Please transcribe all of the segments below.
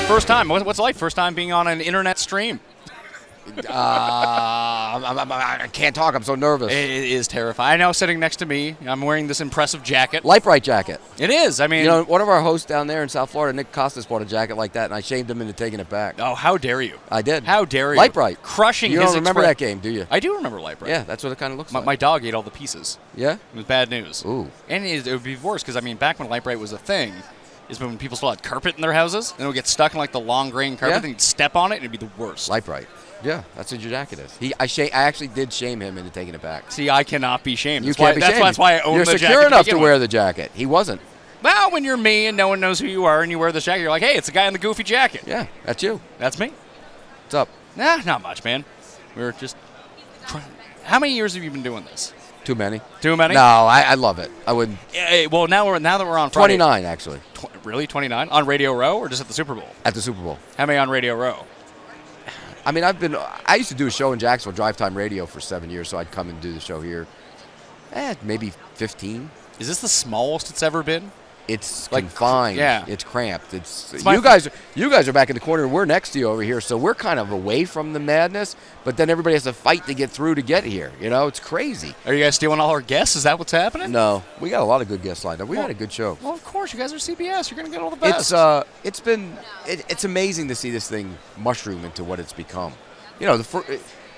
First time. What's it like? First time being on an internet stream. I can't talk. I'm so nervous. It is terrifying. I know, sitting next to me, I'm wearing this impressive jacket. Light-Bright jacket. It is. I mean, you know, one of our hosts down there in South Florida, Nick Costas, bought a jacket like that, and I shamed him into taking it back. Oh, how dare you? I did. How dare you? Light-Bright. Crushing you his don't remember that game, do you? I do remember Light-Bright. Yeah, that's what it kind of looks like. My dog ate all the pieces. Yeah? It was bad news. Ooh. And it would be worse because, I mean, back when Light-Bright was a thing, is when people still had carpet in their houses, and it would get stuck in, like, the long grain carpet, and you'd step on it, and it'd be the worst. Light-Bright. Yeah, that's what your jacket is. I actually did shame him into taking it back. See, I cannot be shamed. You can't be shamed. That's why I own the jacket. You're secure enough to wear the jacket. He wasn't. Well, when you're me and no one knows who you are and you wear this jacket, you're like, hey, it's the guy in the goofy jacket. Yeah, that's you. That's me. What's up? Nah, not much, man. We're just trying. How many years have you been doing this? Too many. Too many? No, I love it. I wouldn't. Well, now that we're on Friday. 29, actually. Really? 29? On Radio Row or just at the Super Bowl? At the Super Bowl. How many on Radio Row? I mean, I used to do a show in Jacksonville, Drive Time Radio, for 7 years, so I'd come and do the show here. Maybe 15. Is this the smallest it's ever been? It's like confined. Yeah. It's cramped. You guys are back in the corner. We're next to you over here, so we're kind of away from the madness. But then everybody has to fight to get through to get here. You know, it's crazy. Are you guys stealing all our guests? Is that what's happening? No, we got a lot of good guests lined up. We had a good show. Well, of course, you guys are CBS. You're going to get all the best. It's amazing to see this thing mushroom into what it's become. You know,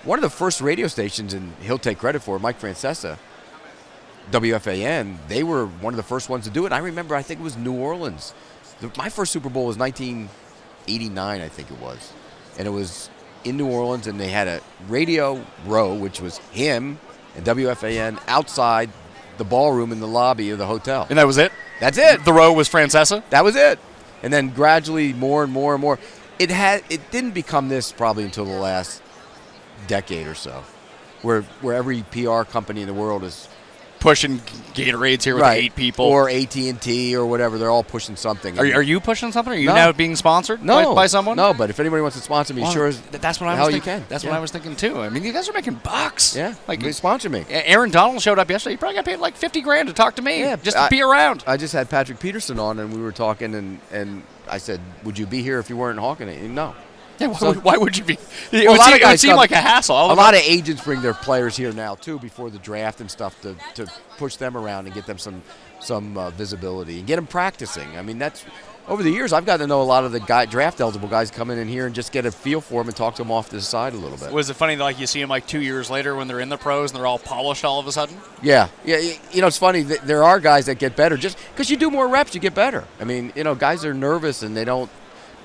one of the first radio stations, and he'll take credit for it, Mike Francesa, WFAN, they were one of the first ones to do it. I remember, I think it was New Orleans. My first Super Bowl was 1989, I think it was. And it was in New Orleans, and they had a Radio Row, which was him and WFAN outside the ballroom in the lobby of the hotel. And that was it? That's it. The row was Francesa? That was it. And then gradually more and more and more. It didn't become this probably until the last decade or so, where every PR company in the world is pushing Gatorades here with 8 people, or AT&T or whatever. They're all pushing something. Are you pushing something? Are you now being sponsored by someone? No, but if anybody wants to sponsor me, sure as that's what I was thinking. That's what I was thinking too. I mean, you guys are making bucks. Yeah, like they sponsor me. Aaron Donald showed up yesterday. He probably got paid like $50,000 to talk to me, just to be around. I just had Patrick Peterson on, and we were talking, and I said, "Would you be here if you weren't hawking it?" And no. Yeah, why would you be? It would seem like a hassle. A lot of agents bring their players here now too before the draft and stuff to push them around and get them some visibility and get them practicing. I mean, that's over the years I've gotten to know a lot of the draft eligible guys coming in here and just get a feel for them and talk to them off to the side a little bit. Was it funny that like you see them like 2 years later when they're in the pros and they're all polished all of a sudden? Yeah. You know, it's funny that there are guys that get better just because you do more reps, you get better. I mean, you know, guys are nervous and they don't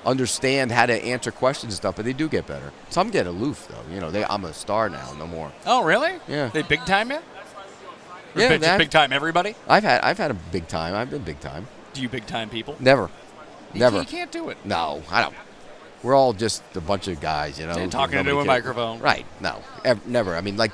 understand how to answer questions and stuff, but they do get better. Some get aloof though. You know, I'm a star now, no more. Oh, really? Yeah. They big time yet? Or yeah, just big time everybody. I've had a big time. I've been big time. Do you big time people? Never. You can't do it. No, I don't. We're all just a bunch of guys, you know. And talking into a microphone. Right. No. Never. I mean, like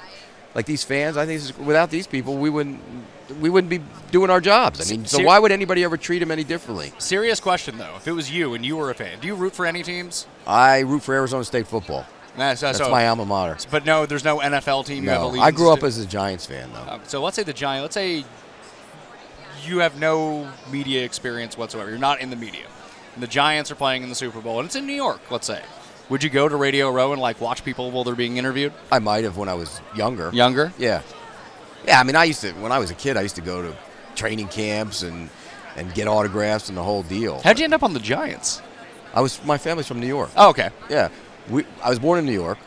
these fans. I think without these people, we wouldn't be doing our jobs. I mean, so why would anybody ever treat them any differently? Serious question though. If it was you and you were a fan, do you root for any teams? I root for Arizona State football. That's my alma mater. But no, there's no NFL team you have allegiance I grew up as a Giants fan though. So let's say the Giants. Let's say you have no media experience whatsoever. You're not in the media. And the Giants are playing in the Super Bowl, and it's in New York, let's say. Would you go to Radio Row and, like, watch people while they're being interviewed? I might have when I was younger. Younger? Yeah. Yeah, I mean, when I was a kid, I used to go to training camps and get autographs and the whole deal. How'd you end up on the Giants? My family's from New York. Oh, okay. Yeah. I was born in New York.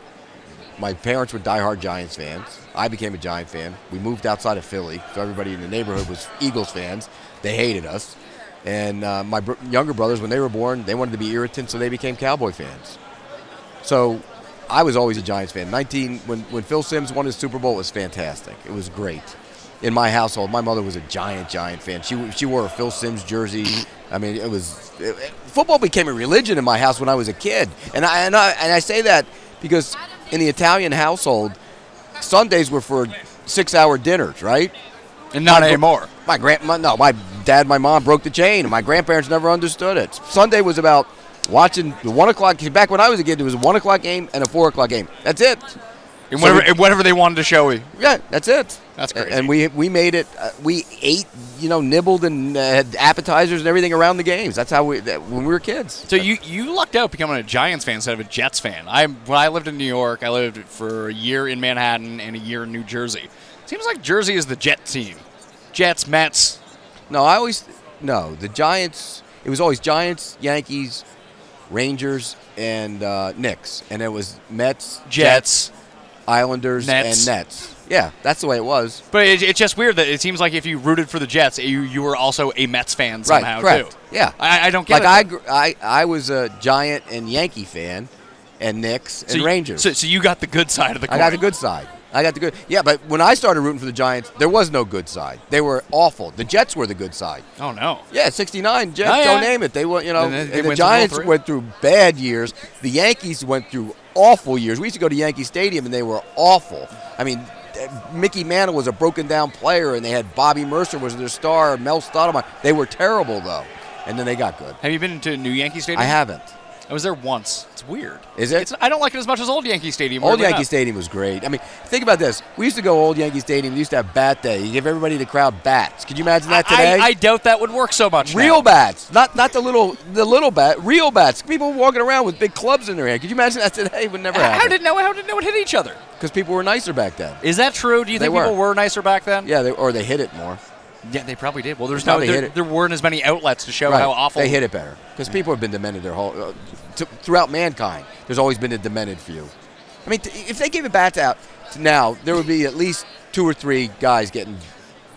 My parents were diehard Giants fans. I became a Giant fan. We moved outside of Philly, so everybody in the neighborhood was Eagles fans. They hated us. And my younger brothers, when they were born, they wanted to be irritants, so they became Cowboy fans. So I was always a Giants fan. When Phil Simms won his Super Bowl, it was fantastic. It was great. In my household, my mother was a Giant fan. She wore a Phil Simms jersey. I mean, football became a religion in my house when I was a kid. And I say that because in the Italian household, Sundays were for 6-hour dinners, right? And not anymore. My dad and my mom broke the chain, and my grandparents never understood it. Sunday was about watching the 1 o'clock. Back when I was a kid, it was a 1 o'clock game and a 4 o'clock game. That's it. And whatever they wanted to show you. Yeah, that's it. That's crazy. And we made it. We ate, nibbled and had appetizers and everything around the games. That's how when we were kids. So you lucked out becoming a Giants fan instead of a Jets fan. When I lived in New York, I lived for a year in Manhattan and a year in New Jersey. Seems like Jersey is the Jet team. Jets, Mets. No, the Giants. It was always Giants, Yankees, Rangers, and Knicks, and it was Mets, Jets, Islanders, Nets. and Nets. Yeah, that's the way it was. But it's just weird that it seems like if you rooted for the Jets, you were also a Mets fan somehow, right, correct. too. Yeah. I don't get it. I was a Giant and Yankee fan, and Knicks and Rangers. So you got the good side of the coin. I got the good side. Yeah, but when I started rooting for the Giants, there was no good side. They were awful. The Jets were the good side. Oh, no. Yeah, 69 Jets, don't name it. They were, And the Giants went through bad years. The Yankees went through awful years. We used to go to Yankee Stadium, and they were awful. I mean, Mickey Mantle was a broken-down player, and they had Bobby Mercer was their star, Mel Stottlemyre. They were terrible, though, and then they got good. Have you been to New Yankee Stadium? I haven't. I was there once. It's weird. Is it? I don't like it as much as Old Yankee Stadium. Old Yankee Stadium was great. I mean, think about this. We used to go Old Yankee Stadium. We used to have bat day. You give everybody in the crowd bats. Could you imagine that today? I doubt that would work so much. Real now. bats, not the little bat. Real bats. People walking around with big clubs in their hand. Could you imagine that today? It would never happen. How did no one hit each other? Because people were nicer back then. Is that true? Do you think people were nicer back then? Yeah, they hit it more. Yeah, they probably did. Well, there weren't as many outlets to show how awful. They hit it better because people have been demented their whole throughout mankind. There's always been a demented few. I mean, if they gave a bats out now, there would be at least 2 or 3 guys getting.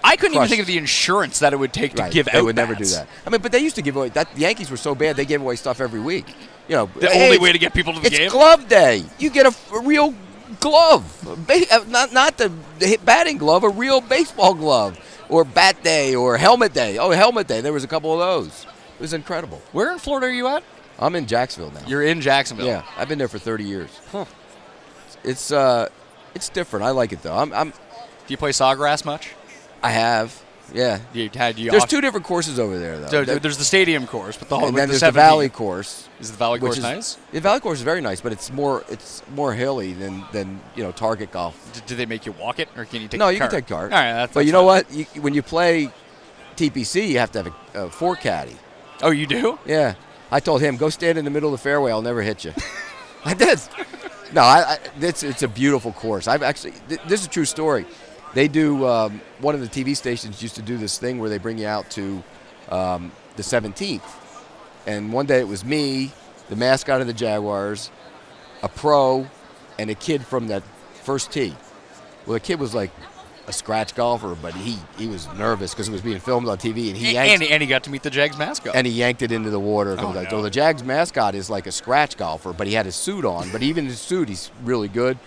I couldn't crushed. even think of the insurance that it would take to give out. They would bats. never do that. I mean, but they used to give away. The Yankees were so bad they gave away stuff every week. The only way to get people to the game. It's glove day. You get a real glove, not the batting glove, a real baseball glove. Or bat day or helmet day. Oh, helmet day. There was a couple of those. It was incredible. Where in Florida are you at? I'm in Jacksonville now. You're in Jacksonville. Yeah, I've been there for 30 years. Huh. It's different. I like it though. Do you play sawgrass much? I have. Yeah. There's 2 different courses over there though. So there's the stadium course, but and then there's the Valley course. Is the Valley course nice? The Valley course is very nice, but it's more hilly than target golf. Do they make you walk it, or can you take? No, the you cart? can take cart. All right, that's but you know what? When you play TPC, you have to have a 4 caddy. Oh, you do? Yeah. I told him, go stand in the middle of the fairway. I'll never hit you. I did. No, it's a beautiful course. This is a true story. They do, one of the TV stations used to do this thing where they bring you out to the 17th. And one day it was me, the mascot of the Jaguars, a pro, and a kid from that first tee. Well, the kid was like a scratch golfer, but he was nervous because it was being filmed on TV, and he got to meet the Jags mascot. And he yanked it into the water. So the Jags mascot is like a scratch golfer, but he had his suit on. But even his suit, he's really good.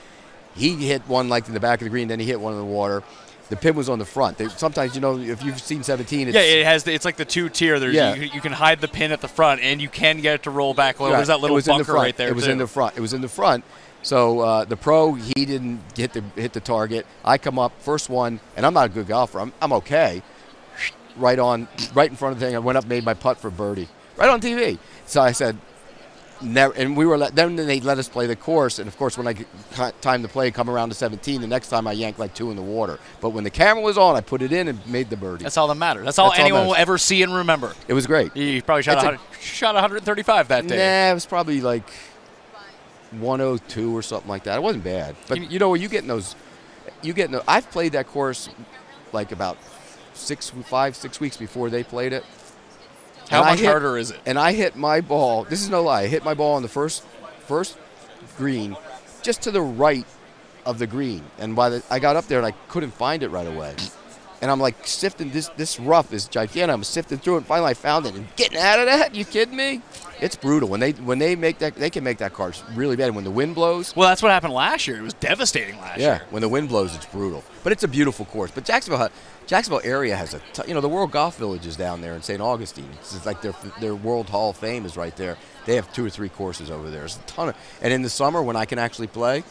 He hit one like in the back of the green, then he hit one in the water. The pin was on the front. Sometimes, if you've seen 17, it's like the 2-tier. You can hide the pin at the front, and you can get it to roll back low. There's that little bunker right there. It was in the front. It was in the front. So the pro, he didn't hit the target. I come up first one, and I'm not a good golfer. I'm okay. Right in front of the thing. I went up, made my putt for birdie, right on TV. So I said, never. And then they let us play the course. And of course, when I get time to play, come around to 17. The next time I yanked like 2 in the water. But when the camera was on, I put it in and made the birdie. That's all that matters. That's all anyone will ever see and remember. It was great. You probably shot 135 that day. Nah, it was probably like 102 or something like that. It wasn't bad. But you get in those. I've played that course like about 6 weeks before they played it. How much harder is it? And I hit my ball. This is no lie. I hit my ball on the first green, just to the right of the green. And I got up there and I couldn't find it right away. And I'm like sifting this rough is gigantic. I'm sifting through it. And finally I found it. And getting out of that? You kidding me? It's brutal when they make that. They can make that course really bad. When the wind blows. Well, that's what happened last year. It was devastating last year. Yeah, when the wind blows, it's brutal. But it's a beautiful course. But Jacksonville area has the World Golf Village is down there in St. Augustine. It's like their World Hall of Fame is right there. They have 2 or 3 courses over there. There's a ton of. And in the summer when I can actually play,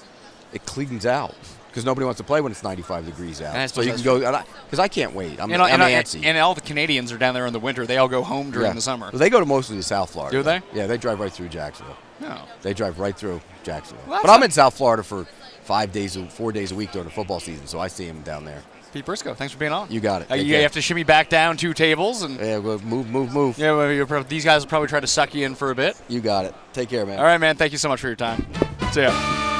it cleans out. Because nobody wants to play when it's 95 degrees out. So you can go, because I can't wait. I'm antsy. And all the Canadians are down there in the winter. They all go home during the summer. Well, they go to mostly South Florida. Do they? Yeah, they drive right through Jacksonville. No. They drive right through Jacksonville. Well, but I'm in South Florida for 4 days a week during the football season, so I see them down there. Pete Prisco, thanks for being on. You got it. You have to shimmy back down 2 tables. And yeah, well, move. Yeah, well, these guys will probably try to suck you in for a bit. You got it. Take care, man. All right, man. Thank you so much for your time. See ya.